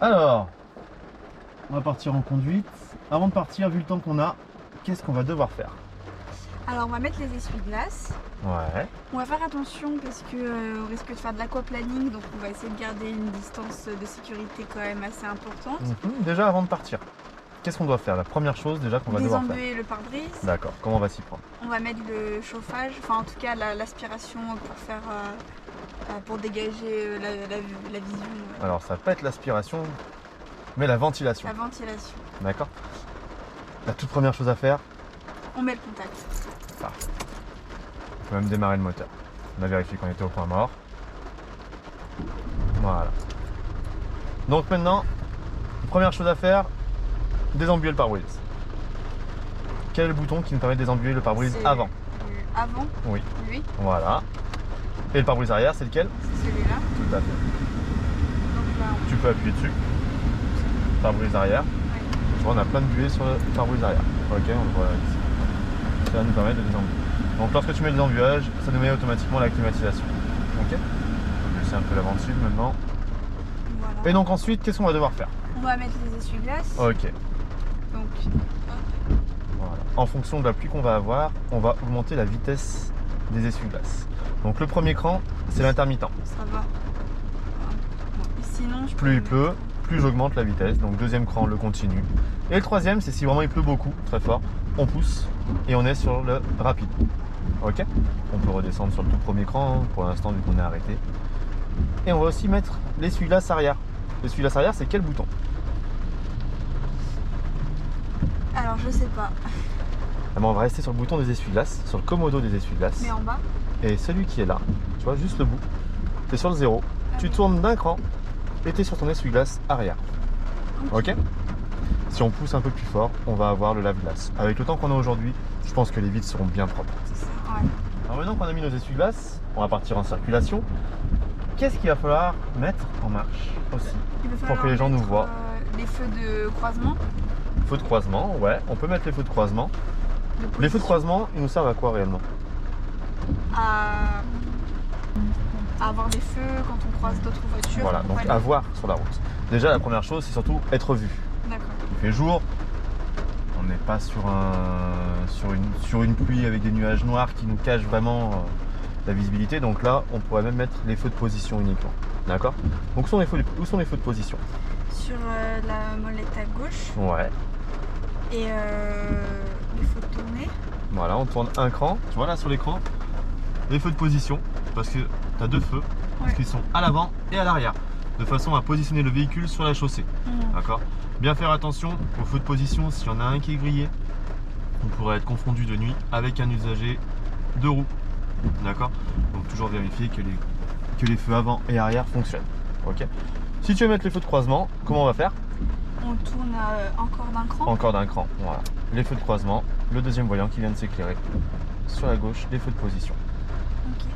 Alors, on va partir en conduite. Avant de partir, vu le temps qu'on a, qu'est-ce qu'on va devoir faire? Alors on va mettre les essuie-glaces. Ouais. On va faire attention parce que on risque de faire de l'aquaplaning, donc on va essayer de garder une distance de sécurité quand même assez importante. Déjà, avant de partir, qu'est-ce qu'on doit faire? La première chose déjà qu'on va devoir faire. Désembuer le pare-brise. D'accord, comment on va s'y prendre? On va mettre le chauffage, enfin en tout cas l'aspiration pour faire pour dégager la vision. Alors, ça va pas être l'aspiration, mais la ventilation. La ventilation. D'accord. La toute première chose à faire, On met le contact. parfait. On peut même démarrer le moteur. On a vérifié qu'on était au point mort. Voilà. Donc maintenant, première chose à faire, désembuer le pare-brise. Quel est le bouton qui nous permet de désembuer le pare-brise C'est avant? Avant, Oui. lui, Voilà. Et le pare-brise arrière, c'est lequel? c'est celui-là. Tout à fait. Donc là, Tu peux appuyer dessus. Pare-brise arrière. Tu vois, on a plein de buées sur le pare-brise arrière. Ok, on le voit ici. Ça va nous permettre de désembuer. Donc lorsque tu mets le désembuage, ça nous met automatiquement la climatisation. Ok. On va laisser un peu l'avant dessus maintenant. voilà. Et donc ensuite, qu'est-ce qu'on va devoir faire? On va mettre les essuie-glaces. Ok. Donc, Voilà. En fonction de la pluie qu'on va avoir, on va augmenter la vitesse des essuie-glaces. Donc le premier cran, c'est l'intermittent. ça va. Bon, et sinon, je Plus il peux pleut, plus j'augmente la vitesse. Donc deuxième cran, le continu. Et le troisième, c'est si vraiment il pleut beaucoup, très fort, on pousse et on est sur le rapide. Ok. On peut redescendre sur le tout premier cran, pour l'instant vu qu'on est arrêté. Et on va aussi mettre l'essuie-glace arrière. L'essuie-glace arrière, c'est quel bouton? Alors, je sais pas. Ah ben, on va rester sur le bouton des essuie-glaces, sur le commodo des essuie-glaces. Mais en bas. Et celui qui est là, tu vois, juste le bout, tu es sur le zéro, tu oui. tournes d'un cran et tu es sur ton essuie-glace arrière. Ok. Si on pousse un peu plus fort, on va avoir le lave-glace. Avec le temps qu'on a aujourd'hui, je pense que les vitres seront bien propres. C'est ça, ouais. Alors maintenant qu'on a mis nos essuie-glaces, on va partir en circulation. Qu'est-ce qu'il va falloir mettre en marche aussi Il va pour falloir que les gens nous mettre, voient? Les feux de croisement. Feux de croisement, ouais, on peut mettre les feux de croisement. Les feux de croisement, ils nous servent à quoi réellement? À avoir des feux quand on croise d'autres voitures. Voilà, donc à voir sur la route. Déjà, la première chose, c'est surtout être vu. D'accord. Il fait jour, on n'est pas sur une pluie avec des nuages noirs qui nous cachent vraiment la visibilité. Donc là, on pourrait même mettre les feux de position uniquement. D'accord? Donc où sont les feux de position? Sur la molette à gauche. Ouais. Et les feux de tournée. Voilà, on tourne un cran. Tu vois là sur l'écran, les feux de position, parce que tu as deux feux, parce Ouais. qu'ils sont à l'avant et à l'arrière, de façon à positionner le véhicule sur la chaussée. D'accord? Bien faire attention aux feux de position, s'il y en a un qui est grillé, on pourrait être confondu de nuit avec un usager de roue. D'accord? Donc toujours vérifier que les feux avant et arrière fonctionnent. Ok? Si tu veux mettre les feux de croisement, comment on va faire? On tourne encore d'un cran. Encore d'un cran. Voilà. Les feux de croisement, le deuxième voyant qui vient de s'éclairer sur la gauche, les feux de position. Ok.